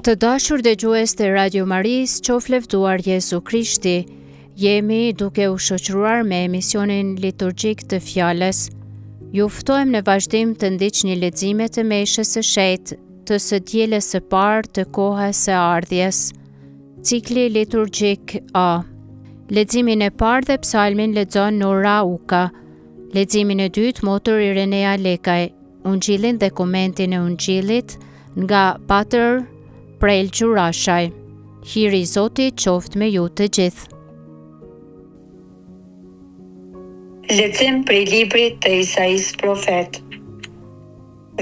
Të dashur dëgjues të Radio Maris, qoftë lëvduar Jezu Krishti, jemi duke u shoqëruar me emisionin liturgjik të fjalës. Ju ftojmë në vazhdim të ndiqni leximet e meshës së shejtë të së dielës së parë të kohës së ardhjes. Cikli liturgjik A. Leximin e parë dhe psalmin lexon Nora Uka. Leximin e dytë motor Irenea Lekaj. Ungjillin dhe komentin e Ungjillit nga Pater Prel Gjurashaj. Hiri i Zotit qoftë me ju të gjithë. Lexim prej librit të Isais profet.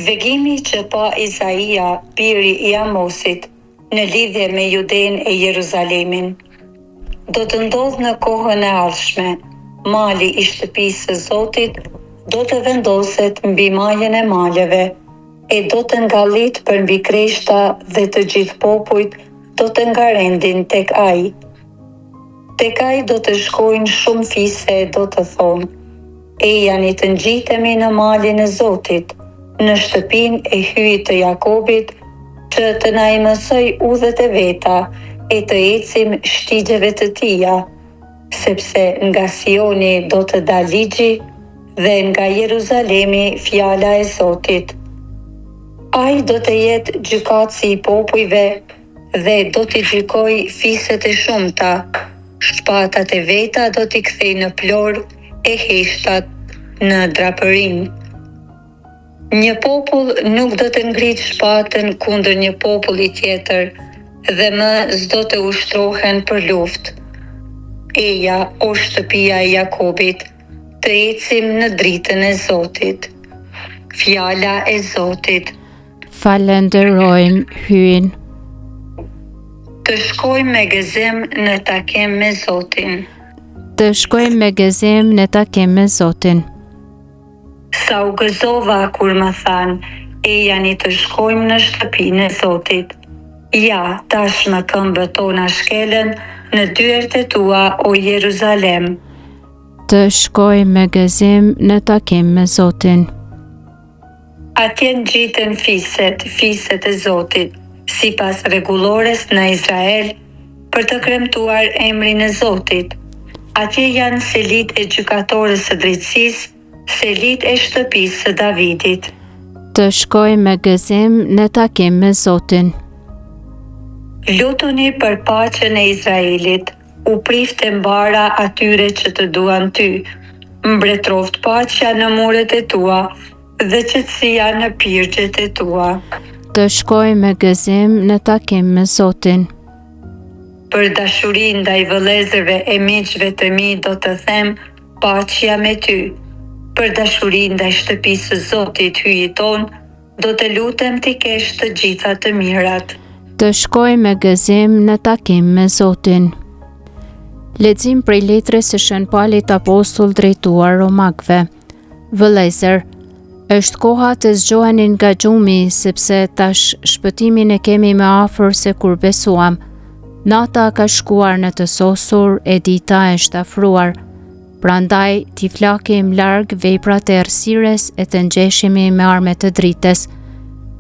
Vegimi që pa Isaia, biri i Amosit, në lidhje me Judenë e Jeruzalemin. Do të ndodhë në kohën e ardhshme, mali i shtëpisë së Zotit do të vendoset mbi majën e maleve, e do të ngallit për mbi kreshta dhe të gjithë popujt do të ngarendin tek ai. Tek ai do të shkojnë shumë fise do të thonë, e janë të ngjitemi në malin e Zotit, në shtëpinë e hyjit të Jakobit, që të na i mësoj udhët e veta, e të ecim shtigjeve të tija, sepse nga Sioni do të dalë ligji dhe nga Jeruzalemi fjala e Zotit. Ai do të jetë gjykatësi i popujve dhe do t'i gjykoj fiset e shumta, shpatat e veta do t'i kthej në plor e heshtat në drapërin. Një popull nuk do të ngrit shpatën kundër një populli tjetër dhe më s'do të ushtrohen për luftë. Eja, o shtëpia e Jakobit, të ecim në dritën e Zotit. Fjala e Zotit. Falenderojmë hyn. Të shkojmë me gëzim në takim me Zotin. Të shkojmë me gëzim në takim me Zotin. Sa u gëzova kur më thanë, e janë të shkojmë në shtëpinë e Zotit. Ja, tashmë këmbët tona shkelen në dyert e tua, o Jeruzalem. Të shkojmë me gëzim në takim me Zotin. Atje ngjiten fiset e Zotit, sipas rregullores në Izrael, për të kremtuar emrin e Zotit. Atje janë selit e gjykatores së drejtësisë, selit e shtëpisë së Davidit. Të shkojmë me gëzim në takim me Zotin. Lutuni për paqen e Izraelit, u prifte mbara atyre që të duan ty, mbretroft paqja në muret e tua, dhe qetësia në pirgjet e tua. Të shkojmë me gëzim në takim me Zotin. Për dashurinë ndaj vëllezërve e miqve të mi do të them paqja me ty. Për dashurinë ndaj shtëpisë së Zotit hyjit ton, do të lutem ti kesh të gjitha të mirat. Të shkojmë me gëzim në takim me Zotin. Lexim prej letrës së Shën Paulit apostull drejtuar Romakëve. Vëllezër, është koha të zgjoheni nga gjumi, sepse tash shpëtimin e kemi më afër se kur besuam. Nata ka shkuar në të sosur, e dita është afruar. Prandaj t'i flakim larg veprat e errësires e të ngjeshemi me armë të dritës.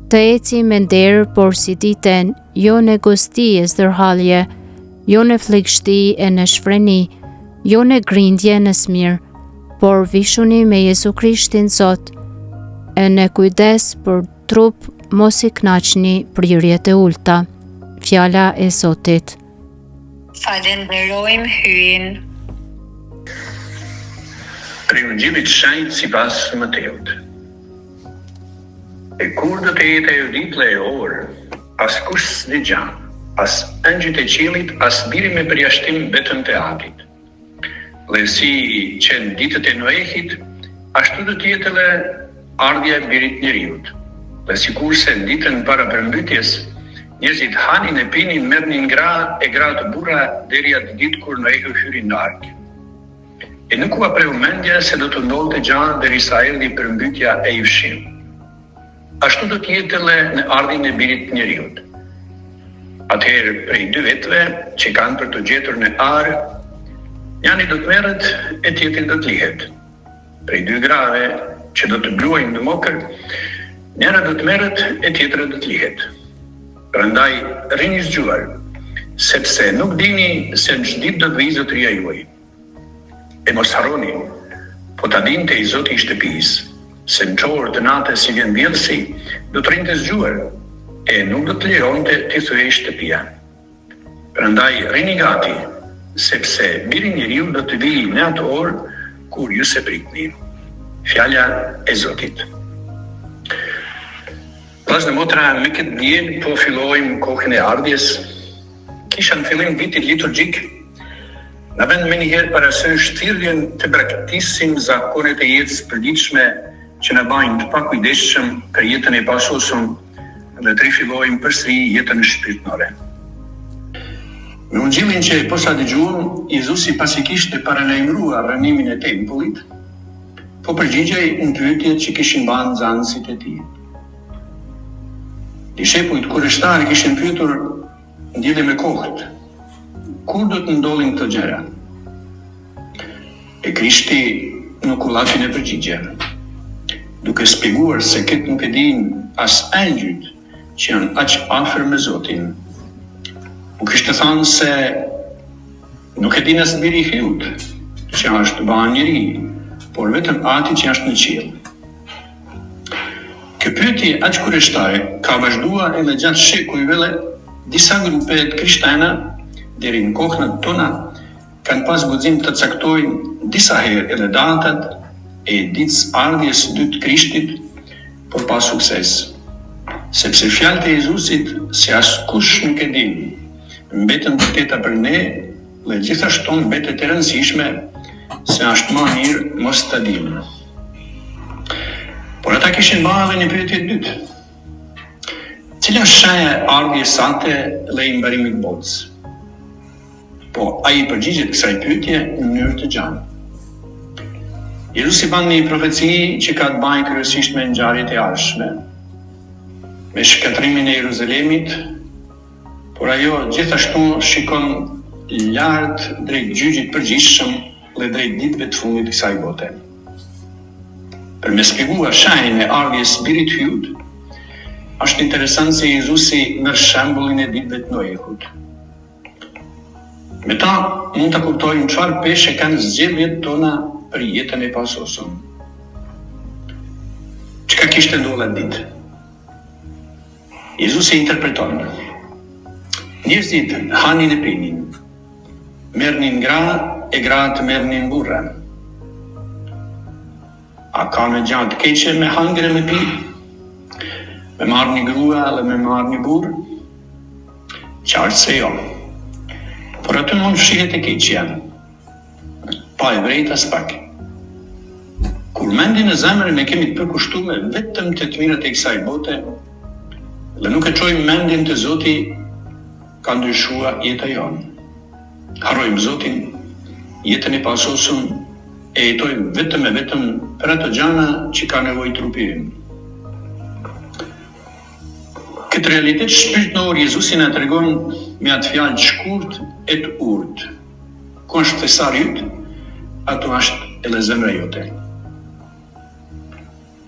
Të ecim me nder, por si ditën, jo në gosti e zdërhallje, jo në flikshti e në shfreni, jo në grindje në smir, por vishuni me Jezu Krishtin Zot, e në kujdes për trup mos i knaqni prirjet e ulta. Fjala e Zotit. Falenderojmë hyn. Prej Ungjillit shenjtë sipas Mateut. E kur do të jetë ajo ditë lejore, askush s'dëgjon, as angjëjt e qiellit, as biri me përjashtim vetëm të Atit. Dhe si që në ditët e Noehit, ashtu do të jetë edhe ardhja e birit njeriut. Dhe sikurse në ditën para përmbytjes, njerëzit hanin e pinin, merrnin gra e gra të burra deri atë ditë kur Noehu hyri në ark. E nuk u apreu mendja se do të ndodhte gjë derisa erdhi përmbytja e Jufshim. Ashtu do të jetë edhe në ardhin e birit njeriut. Atëherë prej dy vetëve që kanë për të gjetur në arë, njani do të merret e tjetri do të lihet. Prej dy grave që do të bluajnë në mokër, njëra do të merret e tjetra do të lihet. Prandaj rini zgjuar, sepse nuk dini se në çdo ditë do të vijë zotëria juaj. E mos harroni, po ta dinte i Zoti i shtëpisë, se në çorë të natës si vjen vjellësi, do të rinte zgjuar, e nuk do të lironte të thyej shtëpia. Prandaj rini gati, sepse biri njeriu do të vijë në atë orë kur ju se pritni. Fjala e Zotit. Vllazë dhe motra, me këtë diell po fillojmë kohën e ardhjes. Kisha në fillim vitit liturgjik, në vend me njëherë parasysh thirrjen të braktisim zakonet e jetës përditshme që na bajnë të pakujdesshëm për jetën e pasosur dhe të rifillojmë përsëri jetën shpirtërore. Me ungjillin që posa dëgjuam, Jezusi pasi kishte paralajmëruar rënimin e tempullit, po përgjigjej në pyetjet që kishin bërë nxënësit e tij. Dishepujt kurështarë kishin pyetur ndjedhje me kohët, kur do të ndodhin këto gjëra? E Krishti nuk u lafi në përgjigje, duke shpjeguar se këtë nuk e dinë as angjëjt që janë aq afër me Zotin. U kishte thënë se nuk e dinë as biri i Hyut, që është bën njeri, por vetëm ati që është në qiell. Kjo pyetje aq kurioztare ka vazhduar edhe gjatë shekujve. Disa grupe të krishterë deri në kohën tona kanë pas guxim të caktojnë disa herë edhe datat e ditës ardhjes së dytë të Krishtit, por pa sukses. Sepse fjalët e Jezusit se askush nuk e din, mbetën të vërteta për ne, dhe gjithashtu mbetet e rëndësishme se është më mirë mos ta dimë. Por ata kishin bërë edhe një pyetje të dytë. Cila është shaja e ardhjes sante dhe i mbarimit të botës? Po ai përgjigjet kësaj pyetje në mënyrë të gjatë. Jezusi bën një profeci që ka të bëjë kryesisht me ngjarjet e ardhshme, me shkatrimin e Jeruzalemit, por ajo gjithashtu shikon lart drejt gjyqit përgjithshëm dhe drejt ditëve të fundit të kësaj bote. Për me shpjeguar shajën e ardhjes së birit Hyut, është interesant se Jezusi merr shembullin e ditëve të Noehut. Me ta mund ta kuptojmë çfarë peshe kanë zgjedhjet tona për jetën e pasosur. Çka kishte ndodhur atë ditë? Jezusi interpreton. Njerëzit hanin e pinin, merrnin gra e gratë merrnin burra. A ka në gjatë keqe me hangër e me pi? Me marrë një grua dhe me marrë një burë? Qartë se jo. Por aty mund fshihet e keqja, pa e vrejt as pak. Kur mendin e zemrën e kemi të përkushtuar vetëm të mirat e kësaj bote, dhe nuk e çojmë mendin te Zoti, ka ndryshuar jeta jonë. Harrojmë Zotin, jetën e pasosur, e jetojmë vetëm e vetëm për ato gjëra që ka nevojë trupi ynë. Këtë realitet shpirtëror Jezusi na tregon me atë fjalë të shkurt e të urtë. Ku është thesari yt, ato është edhe zemra jote.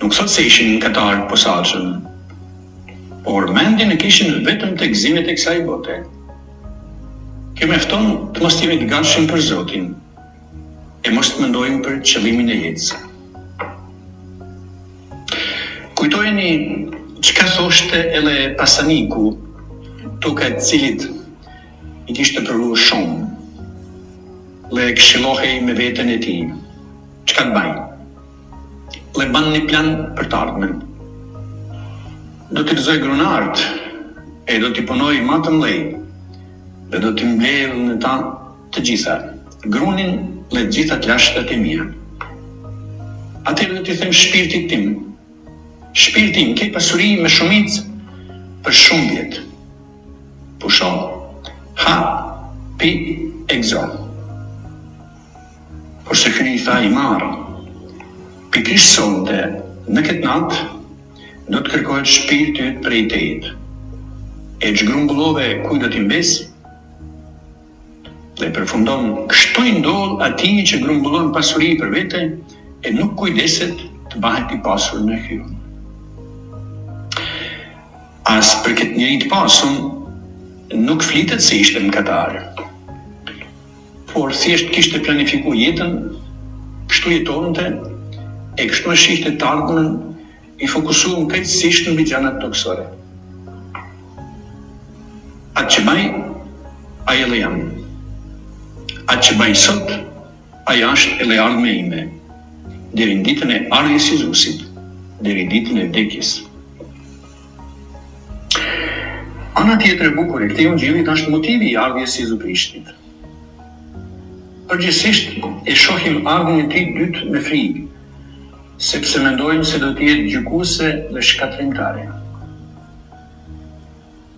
Nuk thot se ishin katar posaçëm, por mendjen e kishin vetëm tek gëzimet e kësaj bote. Kjo mjafton të mos jemi të gatshëm për Zotin, e mos të mendojmë për qëllimin e jetës. Kujtojeni çka thoshte edhe Pasaniku, toka e cilit i kishte provuar shumë, dhe këshillohej me veten e tij. Çka të bëj? Dhe ban një plan për të ardhmen. Do t'i gëzoj grunart, e do t'i punoj më të mdhej, dhe do t'i mbledh në ta të gjitha, grunin dhe gjitha të lashtat e mia. Atëherë do t'i them shpirtit tim, shpirtin, ke pasuri me shumicë për shumë vjet. Pusho, ha, pi, e gëzo. Por se hyri tha i marë, pikrisht sonte, në këtë natë, do të kërkohet shpirti yt prej tejet. E çgrumbullove kuj do t'i mbes? Dhe përfundon, kështu i ndodh atij që grumbullon pasuri për vete e nuk kujdeset të bëhet i pasur në hyrje. as për këtë njeri të pasun, nuk flitet se ishte mëkatar. Por thjesht kishte planifiku jetën, kështu jetonte, e kështu e shihte të ardhmen, i fokusuar krejtësisht në gjërat toksore. Atë që baj, ai e jam. Atë që baj sot, ai është e ardhmja ime, deri në ditën e ardhjes së Jezusit, deri në ditën e vdekjes. Ana tjetër e bukur e këtij ungjillit është motivi i ardhjes së Jezu Krishtit. Përgjithsisht e shohim ardhmjen e tij dytë me frikë, sepse mendojmë se do të jetë gjykuese dhe shkatrimtare.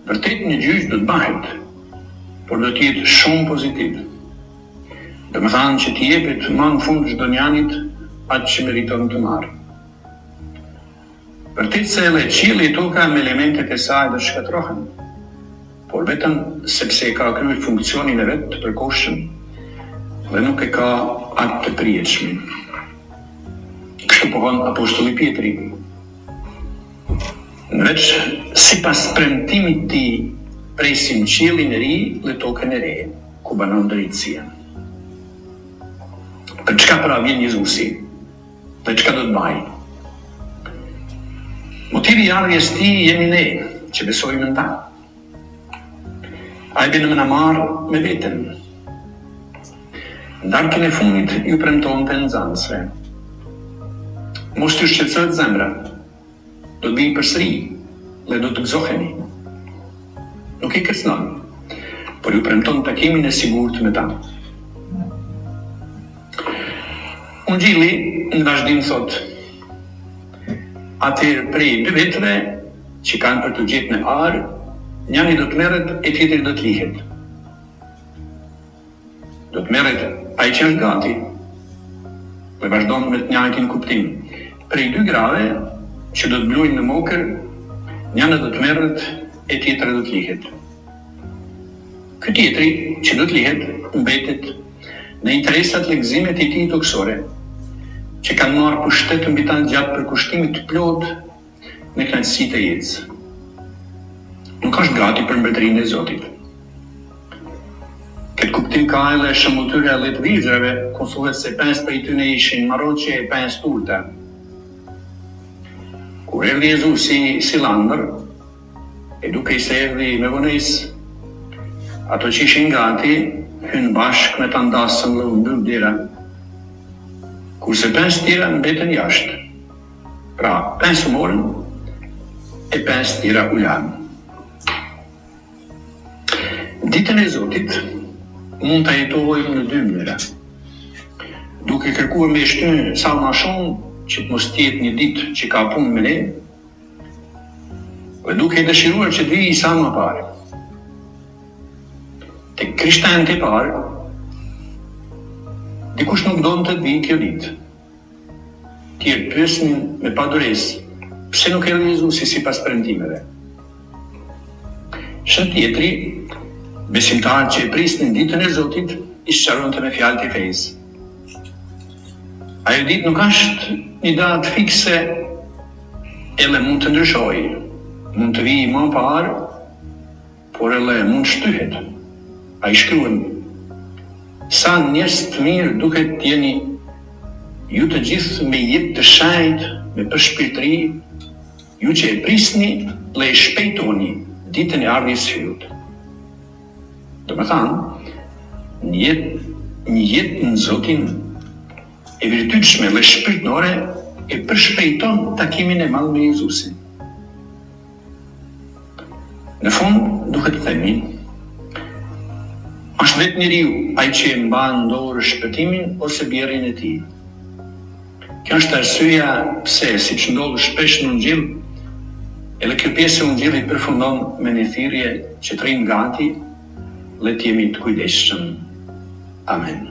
Vërtet një gjyq do të bëhet, por do të jetë shumë pozitiv. Domethënë që t'i jepet më në fund çdo njanit atë që meriton të marrë. Vërtet se edhe qielli e toka me elementet e saj do shkatrohen, por vetëm sepse e ka kryer funksionin e vet të përkohshëm dhe nuk e ka atë të përjetshëm. Kështu pohon apostulli Pietri. Nëveç sipas premtimit të tij presim qiellin e ri dhe tokën e re, ku banon drejtësia. Për çka pra vjen Jezusi? Dhe çka do të bëjë? Motivi i ardhjes së tij jemi ne, që besojmë në ta. Ai bën në marrë me veten. Darkën e fundit ju premtonte nxënësve. Mos t'ju shqetësohet zemra. Do të bëjë përsëri dhe do të gëzoheni. Nuk i kërcënon, por ju premton takimin e sigurt me ta. Ungjilli në vazhdim thot: atëherë prej 2 vetëve që kanë për të gjetur në ar, njëri do të merret e tjetri do të lihet. Do të merret ai që është gati. Dhe vazhdon me të njëjtin kuptim. Prej 2 grave që do të blujnë në mokër, njëra do të merret e tjetra do të lihet. Ky tjetri që do të lihet mbetet në interesat legëzimit të tij toksore, që kanë marrë pushtet mbi ta gjatë përkushtimit të plot në kënaqësitë e jetës. Nuk është gati për mbretërinë e Zotit. Këtë kuptim ka edhe shëmbulltyra e 10 vizhrave, ku thuhet se 5 prej tyre ishin marroqe e 5 turta. Kur erdhi Jezusi si landër, e duke i se erdhi me vonesë, ato që ishin gati, hynë bashkë me të ndasën dhe mbyll dera, kurse 5 tjera mbetën jashtë. Pra, 5 u morën e 5 tjera u lanë. Ditën e Zotit mund të jetojmë në 2 mënyra. Duke kërkuar me shtynë sa më shumë që të mos tjetë një ditë që ka punë me ne, dhe duke dëshiruar që të vijë sa më parë. Tek krishterët e parë, dikush nuk donte të vijë kjo ditë. Tjerë pyesnin me paduresë, pse nuk erdhi Jezusi sipas premtimeve. Shën tjetri, besimtarët që e prisnin ditën e Zotit, i sqaronte me fjalë të fesë. Ajo ditë nuk është një datë fikse, edhe mund të ndryshojë, mund të vijë më parë, por edhe mund shtyhet. Ai shkruan: sa njerëz të mirë duhet të jeni ju të gjithë me jetë të shenjtë, me përshpirtëri, ju që e prisni dhe e shpejtoni ditën e ardhjes së Hyut. Domethënë, një jetë në Zotin e virtytshme dhe shpirtërore e përshpejton takimin e madh me Jezusin. Në fund, duhet të themi, është vetë njeriu ai që e mban dorë shpëtimin ose bjerrin e tij. Kjo është arsyeja pse, siç ndodh shpesh në Ungjil, edhe kjo pjesë e Ungjillit përfundon me një thirrje që të rrim gati dhe të jemi të kujdesshëm. Amen.